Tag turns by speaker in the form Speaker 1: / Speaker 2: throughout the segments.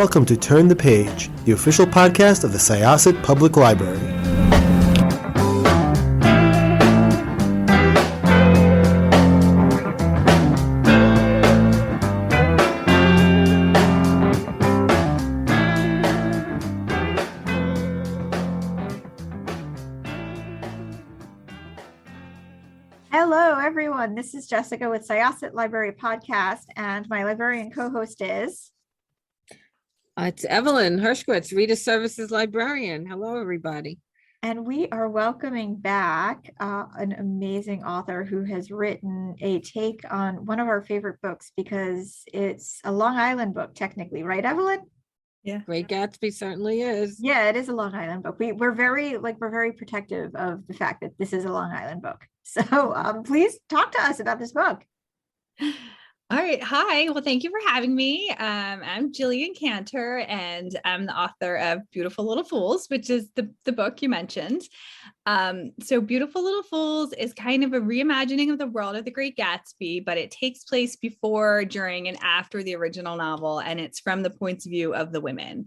Speaker 1: welcome to Turn the Page, the official podcast of the Syosset Public Library.
Speaker 2: Hello, everyone. This is Jessica with Syosset Library Podcast, and my librarian co-host is...
Speaker 3: It's Evelyn Hershkowitz, Reader Services Librarian. Hello, everybody.
Speaker 2: And we are welcoming back an amazing author who has written a take on one of our favorite books because it's a Long Island book, technically, right, Evelyn?
Speaker 3: Yeah, Great Gatsby certainly is.
Speaker 2: Yeah, it is a Long Island book. We're very protective of the fact that this is a Long Island book. So please talk to us about this book.
Speaker 4: All right. Hi. Well, thank you for having me. I'm Jillian Cantor, and I'm the author of Beautiful Little Fools, which is the book you mentioned. So Beautiful Little Fools is kind of a reimagining of the world of the Great Gatsby, but it takes place before, during, and after the original novel, and it's from the points of view of the women.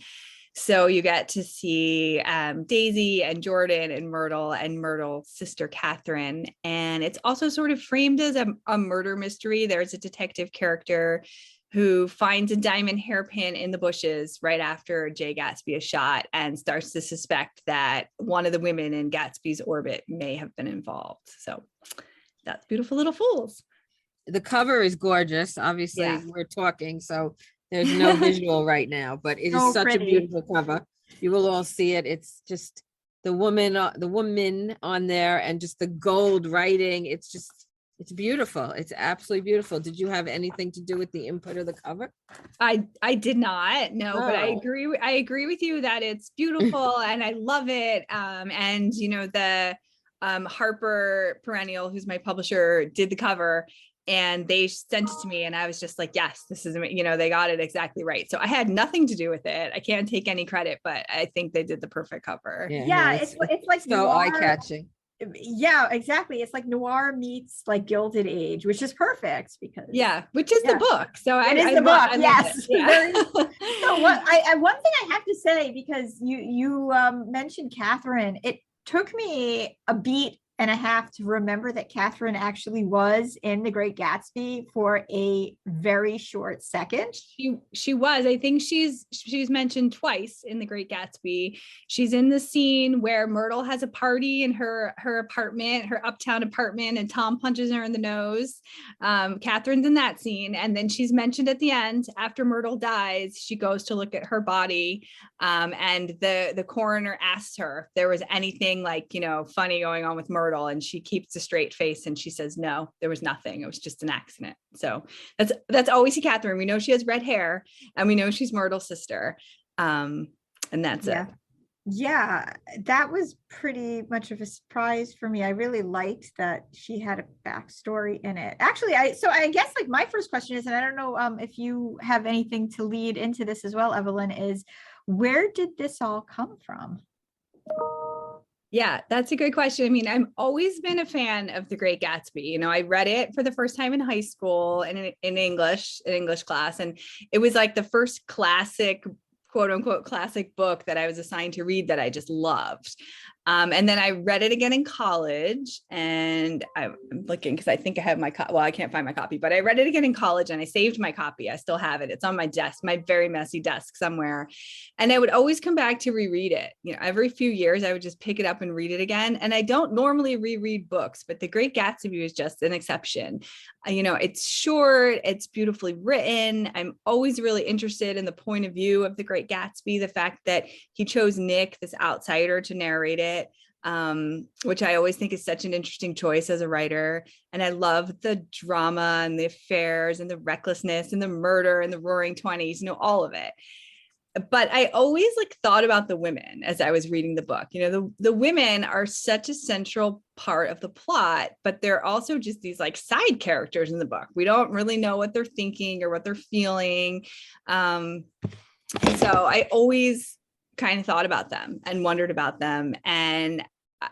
Speaker 4: So you get to see Daisy and Jordan and Myrtle's sister Catherine. And it's also sort of framed as a murder mystery. There's a detective character who finds a diamond hairpin in the bushes right after Jay Gatsby is shot and starts to suspect that one of the women in Gatsby's orbit may have been involved. So that's Beautiful Little Fools.
Speaker 3: The cover is gorgeous. Obviously, We're talking, so there's no visual right now, but it is such a beautiful cover. You will all see it. It's just the woman on there and just the gold writing. It's beautiful. It's absolutely beautiful. Did you have anything to do with the input of the cover?
Speaker 4: I did not, no, but I agree with you that it's beautiful and I love it. And you know, the Harper Perennial, who's my publisher, did the cover. And they sent it to me and I was just like, yes, this is, you know, they got it exactly right. So I had nothing to do with it. I can't take any credit, but I think they did the perfect cover.
Speaker 2: Yeah, it's like
Speaker 3: so eye-catching.
Speaker 2: Yeah, exactly. It's like noir meets like Gilded Age, which is perfect because
Speaker 4: which is the book. So
Speaker 2: it is the book. Yes.
Speaker 4: Yeah.
Speaker 2: So one thing I have to say, because you mentioned Catherine, it took me a beat and a half to remember that Catherine actually was in The Great Gatsby for a very short second.
Speaker 4: She was. I think she's mentioned twice in The Great Gatsby. She's in the scene where Myrtle has a party in her apartment, her uptown apartment, and Tom punches her in the nose. Catherine's in that scene, and then she's mentioned at the end after Myrtle dies. She goes to look at her body, and the coroner asks her if there was anything like, you know, funny going on with Myrtle. And she keeps a straight face and she says, no, there was nothing. It was just an accident. So that's always Catherine. We know she has red hair and we know she's Myrtle's sister. And that's it.
Speaker 2: Yeah, that was pretty much of a surprise for me. I really liked that she had a backstory in it. Actually, I guess like my first question is, and I don't know if you have anything to lead into this as well, Evelyn, is where did this all come from?
Speaker 4: Yeah, that's a good question. I mean, I've always been a fan of The Great Gatsby. You know, I read it for the first time in high school and in English class. And it was like the first classic, quote unquote, classic book that I was assigned to read that I just loved. And then I read it again in college, and I'm looking because I think I have my I can't find my copy, but I read it again in college and I saved my copy. I still have it. It's on my desk, my very messy desk somewhere. And I would always come back to reread it. You know, every few years I would just pick it up and read it again. And I don't normally reread books, but The Great Gatsby was just an exception. You know, it's short, it's beautifully written. I'm always really interested in the point of view of The Great Gatsby, the fact that he chose Nick, this outsider, to narrate it. Which I always think is such an interesting choice as a writer. And I love the drama and the affairs and the recklessness and the murder and the roaring 20s, you know, all of it. But I always like thought about the women as I was reading the book. You know, the women are such a central part of the plot, but they're also just these like side characters in the book. We don't really know what they're thinking or what they're feeling. So I always kind of thought about them and wondered about them. And,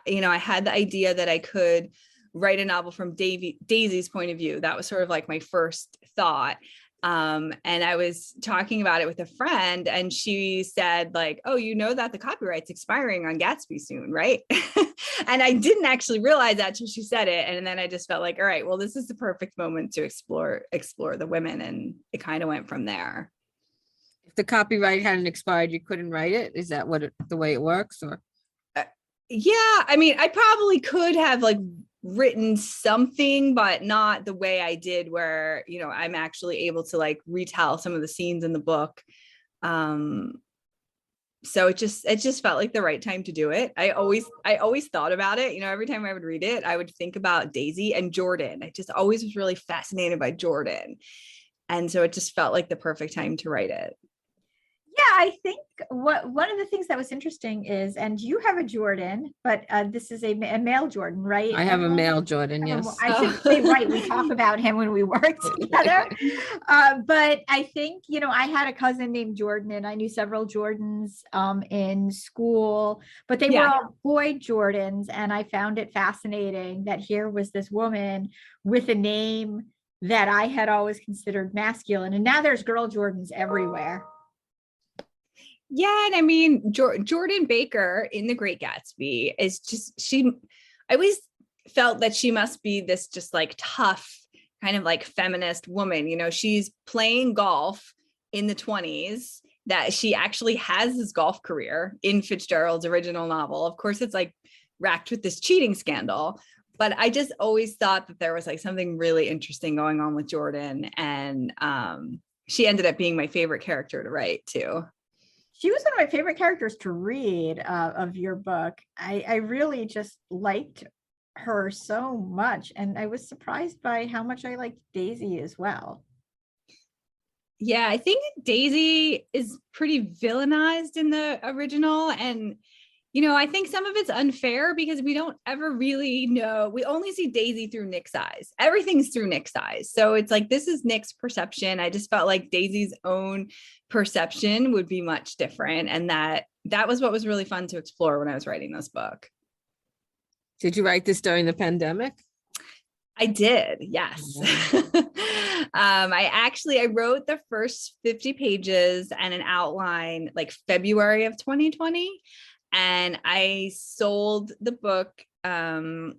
Speaker 4: you know, I had the idea that I could write a novel from Daisy's point of view. That was sort of like my first thought. And I was talking about it with a friend, and she said like, oh, you know that the copyright's expiring on Gatsby soon, right? And I didn't actually realize that till she said it. And then I just felt like, all right, well, this is the perfect moment to explore the women. And it kind of went from there.
Speaker 3: If the copyright hadn't expired, you couldn't write it? Is that the way it works? Or
Speaker 4: yeah, I mean, I probably could have like written something, but not the way I did, where, you know, I'm actually able to like retell some of the scenes in the book. So it just felt like the right time to do it. I always thought about it, you know, every time I would read it, I would think about Daisy and Jordan. I just always was really fascinated by Jordan. And so it just felt like the perfect time to write it.
Speaker 2: Yeah, I think one of the things that was interesting is, and you have a Jordan, but this is a male Jordan, right?
Speaker 3: I have a male Jordan, yes.
Speaker 2: I should say, right, we talk about him when we work together. But I think, you know, I had a cousin named Jordan, and I knew several Jordans in school, but they were all boy Jordans. And I found it fascinating that here was this woman with a name that I had always considered masculine. And now there's girl Jordans everywhere.
Speaker 4: Yeah, and I mean, Jordan Baker in The Great Gatsby is just, I always felt that she must be this just like tough, kind of like feminist woman. You know, she's playing golf in the 20s, that she actually has this golf career in Fitzgerald's original novel. Of course, it's like racked with this cheating scandal, but I just always thought that there was like something really interesting going on with Jordan. And she ended up being my favorite character to write too.
Speaker 2: She was one of my favorite characters to read of your book. I really just liked her so much. And I was surprised by how much I liked Daisy as well.
Speaker 4: Yeah, I think Daisy is pretty villainized in the original. And, you know, I think some of it's unfair because we don't ever really know. We only see Daisy through Nick's eyes. Everything's through Nick's eyes. So it's like, this is Nick's perception. I just felt like Daisy's own perception would be much different. And that was what was really fun to explore when I was writing this book.
Speaker 3: Did you write this during the pandemic?
Speaker 4: I did, yes. I wrote the first 50 pages and an outline like February of 2020. And I sold the book to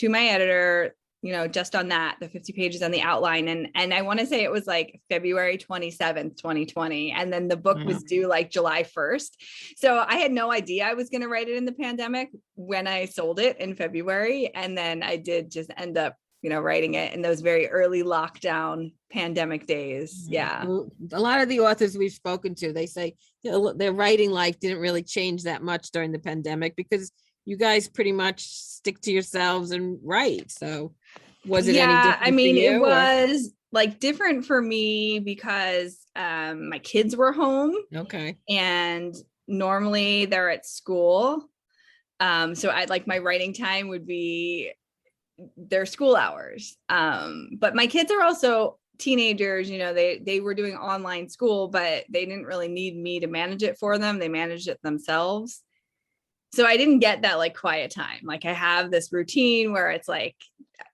Speaker 4: my editor, you know, just on that, the 50 pages on the outline. And I want to say it was like February 27th, 2020. And then the book was due like July 1st. So I had no idea I was going to write it in the pandemic when I sold it in February. And then I did just end up, you know, writing it in those very early lockdown pandemic days. Yeah.
Speaker 3: A lot of the authors we've spoken to, they say their writing life didn't really change that much during the pandemic because you guys pretty much stick to yourselves and write. So was it any different?
Speaker 4: I mean, it was like different for me because my kids were home.
Speaker 3: Okay.
Speaker 4: And normally they're at school. So I like my writing time would be their school hours. But my kids are also teenagers, you know, they were doing online school, but they didn't really need me to manage it for them. They managed it themselves. So I didn't get that like quiet time. Like I have this routine where it's like,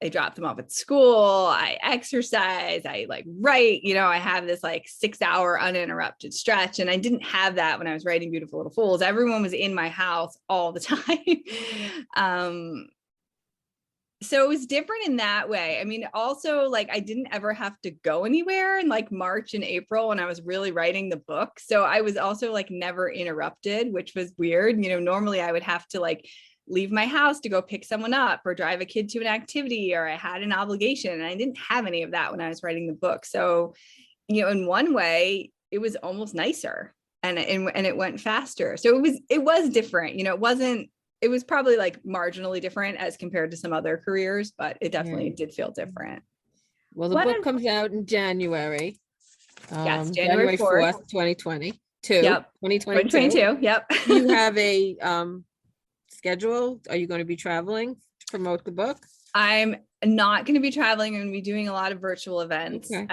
Speaker 4: I drop them off at school, I exercise, I like write, you know, I have this like 6-hour uninterrupted stretch. And I didn't have that when I was writing Beautiful Little Fools. Everyone was in my house all the time. So it was different in that way. I mean, also like I didn't ever have to go anywhere in like March and April when I was really writing the book. So I was also like never interrupted, which was weird. You know, normally I would have to like leave my house to go pick someone up or drive a kid to an activity, or I had an obligation, and I didn't have any of that when I was writing the book. So, you know, in one way it was almost nicer and it went faster. So it was different. You know, it was probably like marginally different as compared to some other careers, but it definitely did feel different.
Speaker 3: Well, the book comes out in January.
Speaker 4: Yes, January 4th,
Speaker 3: 2022.
Speaker 4: Yep. 2022. Yep.
Speaker 3: You have a schedule? Are you going to be traveling to promote the book?
Speaker 4: I'm not going to be traveling. I'm going to be doing a lot of virtual events. Okay.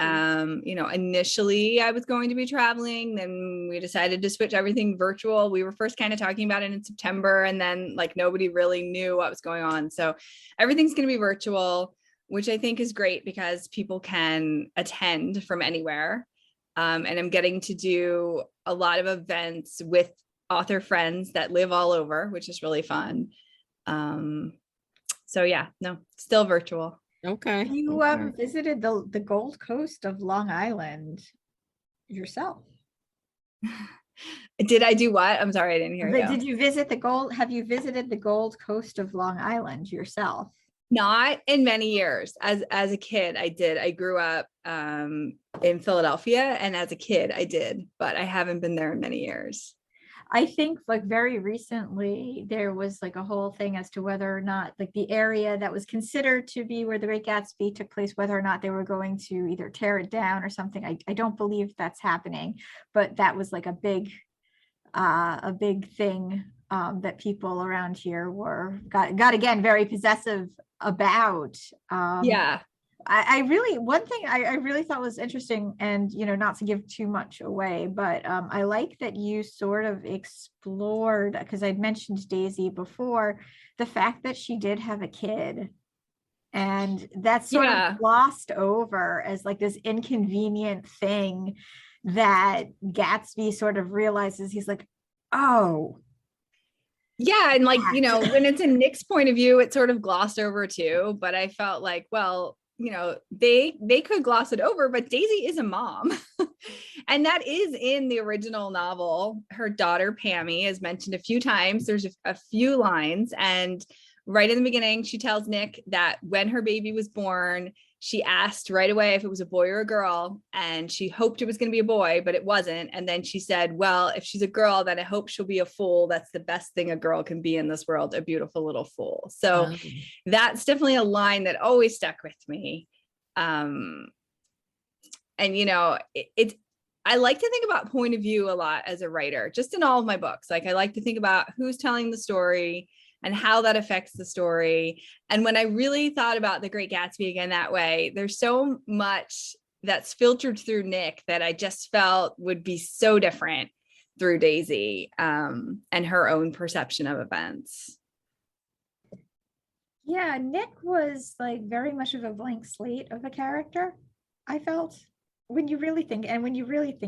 Speaker 4: You know, initially I was going to be traveling, then we decided to switch everything virtual. We were first kind of talking about it in September, and then like nobody really knew what was going on. So everything's going to be virtual. which I think is great because people can attend from anywhere. And I'm getting to do a lot of events with author friends that live all over, which is really fun. So yeah, no, still virtual.
Speaker 3: Okay.
Speaker 2: You
Speaker 3: Okay.
Speaker 2: visited the Gold Coast of Long Island yourself.
Speaker 4: Did I do what? I'm sorry, I didn't hear you.
Speaker 2: Did you visit have you visited the Gold Coast of Long Island yourself?
Speaker 4: Not in many years. As a kid, I did. I grew up in Philadelphia, and as a kid, I did, but I haven't been there in many years.
Speaker 2: I think like very recently there was like a whole thing as to whether or not like the area that was considered to be where the Great Gatsby took place, whether or not they were going to either tear it down or something. I don't believe that's happening, but that was like a big thing that people around here got again very possessive about.
Speaker 4: Yeah.
Speaker 2: I really, one thing I really thought was interesting, and not to give too much away, but I like that you sort of explored, because I'd mentioned Daisy before, the fact that she did have a kid, and that's sort of glossed over as like this inconvenient thing that Gatsby sort of realizes. He's like, oh.
Speaker 4: Yeah, and like, when it's in Nick's point of view, it's sort of glossed over too, but I felt like, well, they could gloss it over, but Daisy is a mom. And that is in the original novel. Her daughter, Pammy, is mentioned a few times. There's a few lines. And right in the beginning, she tells Nick that when her baby was born, she asked right away if it was a boy or a girl, and she hoped it was going to be a boy, but it wasn't. And then she said, well, if she's a girl, then I hope she'll be a fool. That's the best thing a girl can be in this world, a beautiful little fool. So that's definitely a line that always stuck with me. And, I like to think about point of view a lot as a writer, just in all of my books. Like I like to think about who's telling the story and how that affects the story. And when I really thought about The Great Gatsby again that way, there's so much that's filtered through Nick that I just felt would be so different through Daisy and her own perception of events.
Speaker 2: Yeah, Nick was like very much of a blank slate of a character, I felt. When you really think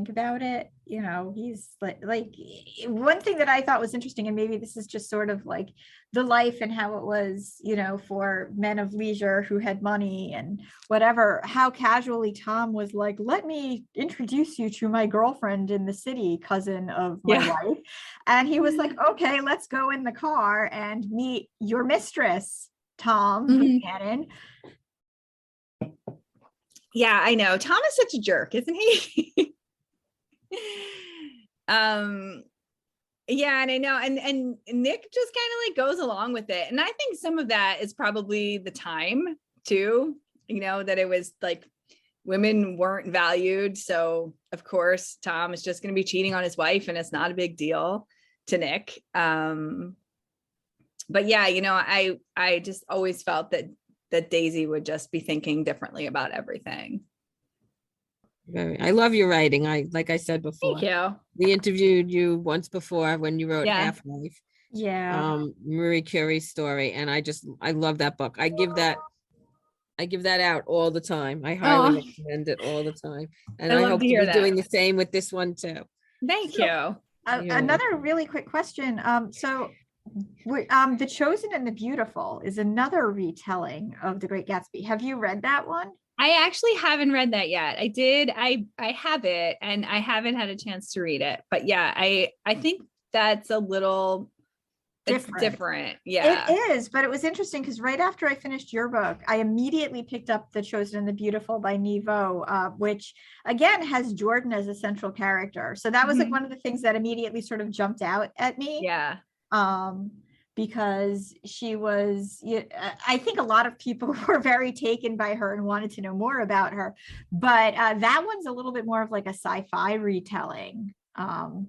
Speaker 2: about it, he's like one thing that I thought was interesting, and maybe this is just sort of like the life and how it was, for men of leisure who had money and whatever, how casually Tom was like, let me introduce you to my girlfriend in the city, cousin of my wife. And he was like, okay, let's go in the car and meet your mistress, Tom Buchanan.
Speaker 4: Yeah, I know. Tom is such a jerk, isn't he? Yeah, and I know. And Nick just kind of like goes along with it. And I think some of that is probably the time too, that it was like women weren't valued. So of course, Tom is just going to be cheating on his wife, and it's not a big deal to Nick. But yeah, I just always felt that Daisy would just be thinking differently about everything.
Speaker 3: I love your writing. Like I said before.
Speaker 4: Thank you.
Speaker 3: We interviewed you once before when you wrote Half-Life.
Speaker 2: Yeah.
Speaker 3: Marie Curie's story. And I love that book. I give that out all the time. I highly recommend it all the time. And I hope to be doing the same with this one too.
Speaker 4: Thank you.
Speaker 2: Another really quick question. The Chosen and the Beautiful is another retelling of The Great Gatsby. Have you read that one?
Speaker 4: I actually haven't read that yet. I did. I have it, and I haven't had a chance to read it. But yeah, I think that's a little different. Yeah,
Speaker 2: it is. But it was interesting because right after I finished your book, I immediately picked up The Chosen and the Beautiful by Niveau, which again has Jordan as a central character. So that was like one of the things that immediately sort of jumped out at me.
Speaker 4: Yeah.
Speaker 2: Because she was, I think a lot of people were very taken by her and wanted to know more about her, but that one's a little bit more of like a sci-fi retelling. And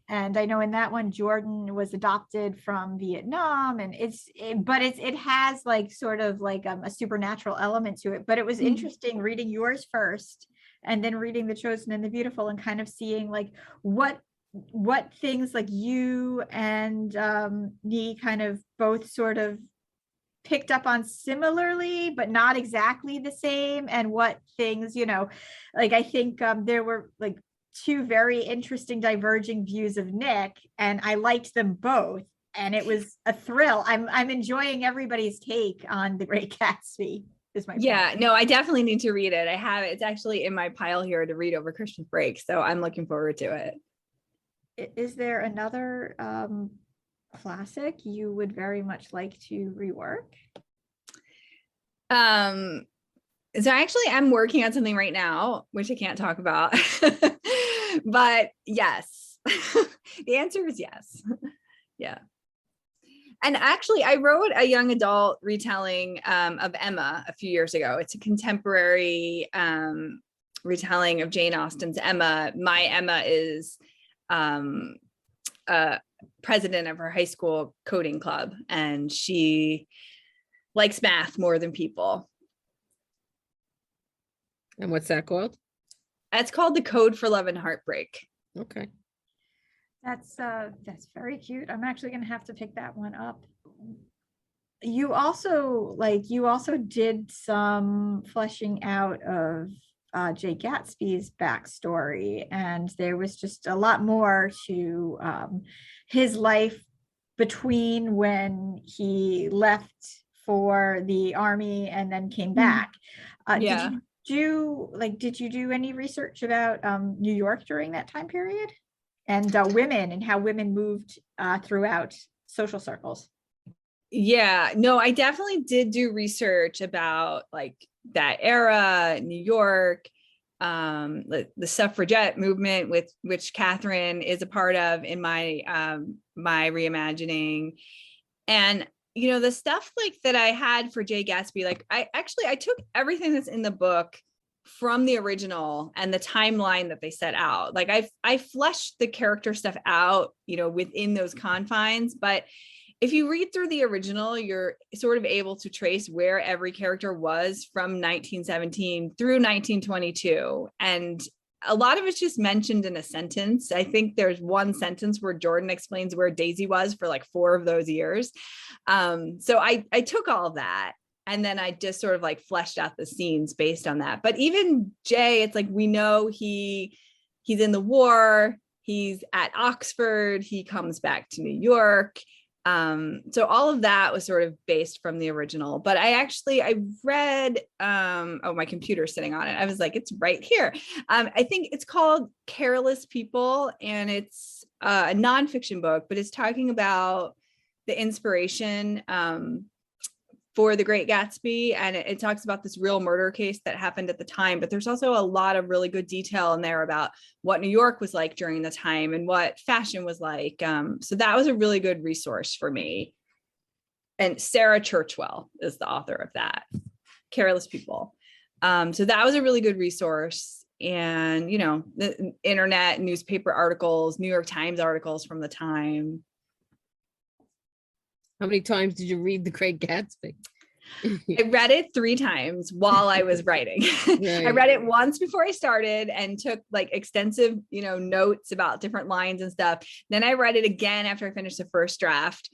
Speaker 2: I know in that one Jordan was adopted from Vietnam, and it has like sort of like a supernatural element to it. But it was interesting reading yours first and then reading The Chosen and the Beautiful and kind of seeing like what things like you and Nee kind of both sort of picked up on similarly, but not exactly the same, and what things, like I think there were like two very interesting diverging views of Nick, and I liked them both, and it was a thrill. I'm enjoying everybody's take on The Great Gatsby. Is my point.
Speaker 4: No, I definitely need to read it. I have it. It's actually in my pile here to read over Christmas break, so I'm looking forward to it.
Speaker 2: Is there another classic you would very much like to rework?
Speaker 4: So actually I'm working on something right now, which I can't talk about, but yes, the answer is yes. Yeah. And actually I wrote a young adult retelling of Emma a few years ago. It's a contemporary retelling of Jane Austen's Emma. My Emma is president of her high school coding club, and she likes math more than people.
Speaker 3: And what's that called?
Speaker 4: It's called The Code for Love and Heartbreak.
Speaker 3: Okay.
Speaker 2: That's very cute. I'm actually gonna have to pick that one up. You also did some fleshing out of Jay Gatsby's backstory, and there was just a lot more to his life between when he left for the army and then came back.
Speaker 4: Yeah.
Speaker 2: Did you do any research about New York during that time period, and women and how women moved throughout social circles?
Speaker 4: Yeah, no, I definitely did do research about like that era, New York, the suffragette movement, with which Catherine is a part of in my my reimagining. And the stuff like that I had for Jay Gatsby, like I took everything that's in the book from the original and the timeline that they set out. Like I fleshed the character stuff out, within those confines. But if you read through the original, you're sort of able to trace where every character was from 1917 through 1922. And a lot of it's just mentioned in a sentence. I think there's one sentence where Jordan explains where Daisy was for like 4 of those years. So I took all of that, and then I just sort of like fleshed out the scenes based on that. But even Jay, it's like, we know he's in the war, he's at Oxford, he comes back to New York. So all of that was sort of based from the original. But I read, my computer's sitting on it. I was like, it's right here. I think it's called Careless People, and it's a nonfiction book, but it's talking about the inspiration for The Great Gatsby. And it talks about this real murder case that happened at the time, but there's also a lot of really good detail in there about what New York was like during the time and what fashion was like. So that was a really good resource for me. And Sarah Churchwell is the author of that, Careless People. So that was a really good resource. And, the internet, newspaper articles, New York Times articles from the time.
Speaker 3: How many times did you read The Great Gatsby?
Speaker 4: I read it 3 times while I was writing. Right. I read it once before I started and took like extensive, notes about different lines and stuff. Then I read it again after I finished the first draft,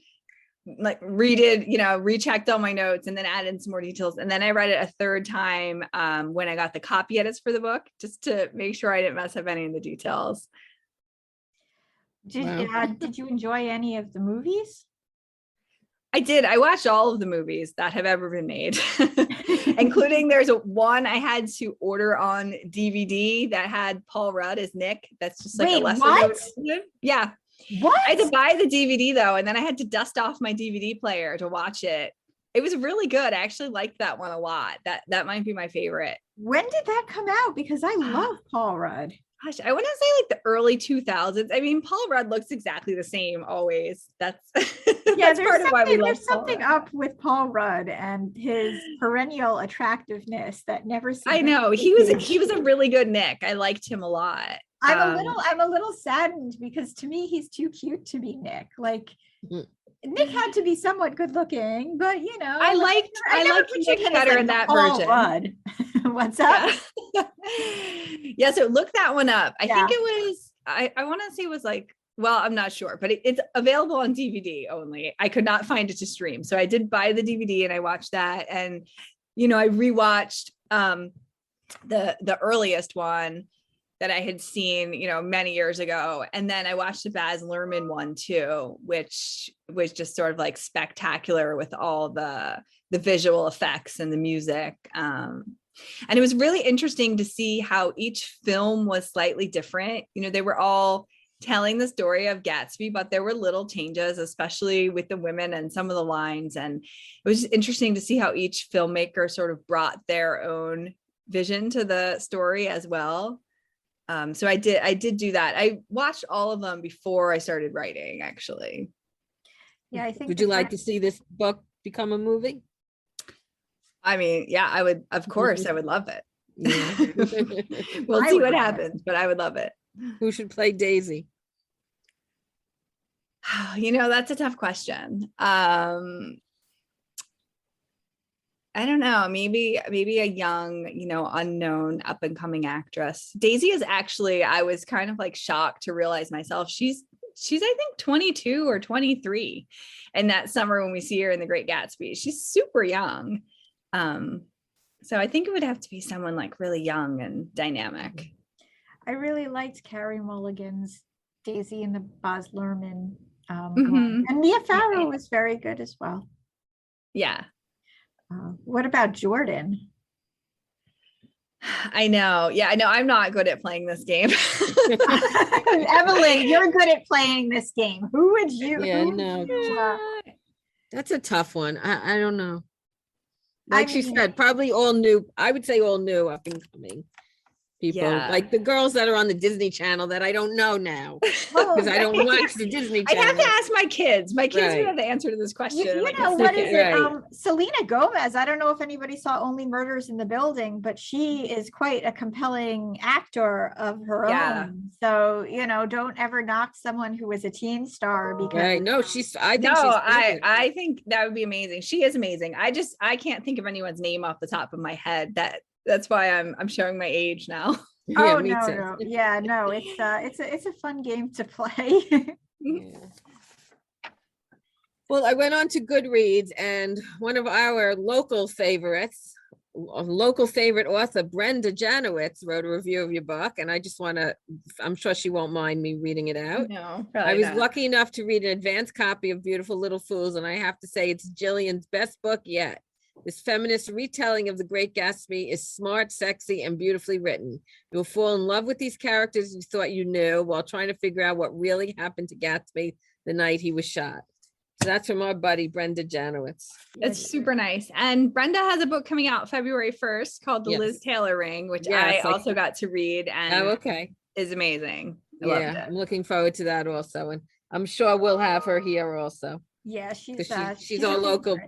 Speaker 4: like rechecked all my notes and then added some more details. And then I read it a 3rd time when I got the copy edits for the book, just to make sure I didn't mess up any of the details.
Speaker 2: Did you enjoy any of the movies?
Speaker 4: I did. I watched all of the movies that have ever been made, including there's one I had to order on DVD that had Paul Rudd as Nick. That's just like a lesser known. Yeah.
Speaker 2: What?
Speaker 4: I had to buy the DVD though, and then I had to dust off my DVD player to watch it. It was really good. I actually liked that one a lot. That might be my favorite.
Speaker 2: When did that come out? Because I love Paul Rudd.
Speaker 4: Gosh, I want to say like the early 2000s. I mean, Paul Rudd looks exactly the same always. That's that's part of why we love.
Speaker 2: There's something up with Paul Rudd and his perennial attractiveness that never seems.
Speaker 4: I know he was a really good Nick. I liked him a lot.
Speaker 2: I'm a little saddened because to me he's too cute to be Nick. Like Nick had to be somewhat good looking, but
Speaker 4: I liked Nick better in that version.
Speaker 2: Rudd. What's up?
Speaker 4: Yeah, so look that one up. I think it was I want to say it was like well, I'm not sure, but it's available on DVD only. I could not find it to stream. So I did buy the DVD and I watched that. And, I rewatched the earliest one that I had seen, many years ago. And then I watched the Baz Luhrmann one too, which was just sort of like spectacular with all the visual effects and the music. And it was really interesting to see how each film was slightly different. They were all telling the story of Gatsby, but there were little changes, especially with the women and some of the lines. And it was interesting to see how each filmmaker sort of brought their own vision to the story as well. So I did do that. I watched all of them before I started writing, actually.
Speaker 2: Yeah, I think.
Speaker 3: Would you like to see this book become a movie?
Speaker 4: I mean, yeah, I would. Of course, I would love it.
Speaker 3: Yeah.
Speaker 4: We'll see what happens, but I would love it.
Speaker 3: Who should play Daisy?
Speaker 4: That's a tough question. I don't know, maybe a young, unknown up and coming actress. Daisy is actually, I was kind of like shocked to realize myself, she's I think 22 or 23. And that summer when we see her in The Great Gatsby, she's super young. So I think it would have to be someone like really young and dynamic.
Speaker 2: I really liked Carey Mulligan's Daisy in the Baz Luhrmann. And Mia Farrow was very good as well.
Speaker 4: Yeah.
Speaker 2: What about Jordan?
Speaker 4: I know. Yeah, I know. I'm not good at playing this game.
Speaker 2: Evelyn, you're good at playing this game. Who would you?
Speaker 3: Yeah, no. That's a tough one. I don't know. Like she said, probably all new. I would say all new up and coming people, like the girls that are on the Disney Channel that I don't know now because I don't watch the Disney Channel.
Speaker 4: I have to ask my kids. My kids would have the answer to this question.
Speaker 2: What is it? Selena Gomez. I don't know if anybody saw Only Murders in the Building, but she is quite a compelling actor of her own. So don't ever knock someone who was a teen star because
Speaker 3: no,
Speaker 4: I think that would be amazing. She is amazing. I can't think of anyone's name off the top of my head. That's why I'm showing my age now.
Speaker 2: Oh, no. Yeah, no, it's a fun game to play.
Speaker 3: Yeah. Well, I went on to Goodreads and one of our local favorite author, Brenda Janowitz, wrote a review of your book. And I just I'm sure she won't mind me reading it out.
Speaker 4: No,
Speaker 3: I was lucky enough to read an advanced copy of Beautiful Little Fools. And I have to say it's Jillian's best book yet. This feminist retelling of The Great Gatsby is smart, sexy, and beautifully written. You'll fall in love with these characters you thought you knew while trying to figure out what really happened to Gatsby the night he was shot. So that's from our buddy, Brenda Janowitz.
Speaker 4: It's super nice. And Brenda has a book coming out February 1st called The Liz Taylor Ring, which I also got to read and is amazing. I loved it.
Speaker 3: I'm looking forward to that also. And I'm sure we'll have her here also.
Speaker 2: Yeah, she's
Speaker 3: our local.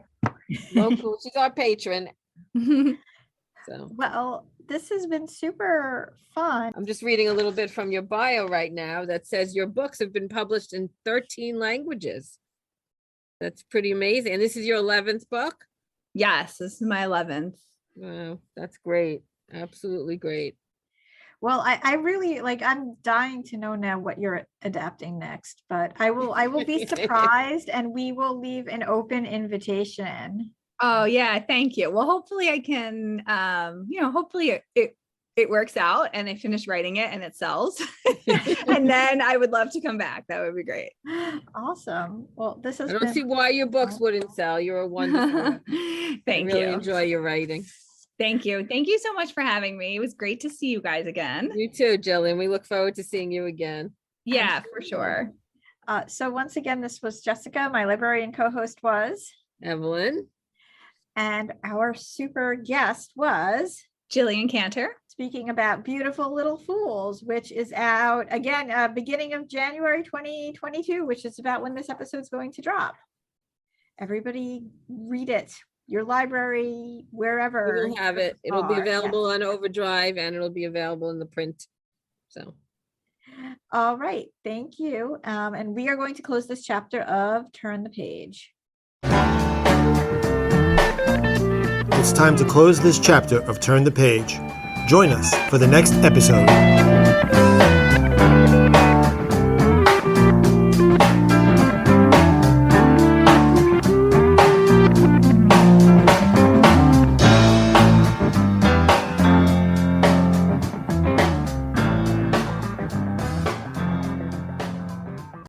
Speaker 3: She's our patron. So
Speaker 2: well, this has been super fun.
Speaker 3: I'm just reading a little bit from your bio right now that says your books have been published in 13 languages. That's pretty amazing. And this is your 11th book?
Speaker 4: Yes, this is my 11th.
Speaker 3: Wow, that's great. Absolutely great.
Speaker 2: Well, I really I'm dying to know now what you're adapting next, but I will be surprised and we will leave an open invitation.
Speaker 4: Oh yeah, thank you. Well, hopefully I can, hopefully it works out and I finish writing it and it sells. And then I would love to come back. That would be great.
Speaker 2: Awesome. Well, I
Speaker 3: don't see why your books wouldn't sell. You're a wonderful.
Speaker 4: Thank you.
Speaker 3: I really enjoy your writing.
Speaker 4: Thank you. Thank you so much for having me. It was great to see you guys again.
Speaker 3: You too, Jillian. We look forward to seeing you again.
Speaker 4: Yeah, for sure.
Speaker 2: So once again, this was Jessica. My librarian co-host was
Speaker 3: Evelyn.
Speaker 2: And our super guest was
Speaker 4: Jillian Cantor.
Speaker 2: Speaking about Beautiful Little Fools, which is out again, beginning of January 2022, which is about when this episode is going to drop. Everybody read it. Your library, wherever.
Speaker 3: We'll have it. It'll be available on Overdrive and it'll be available in the print. So.
Speaker 2: All right. Thank you. And we are going to close this chapter of Turn the Page.
Speaker 1: It's time to close this chapter of Turn the Page. Join us for the next episode.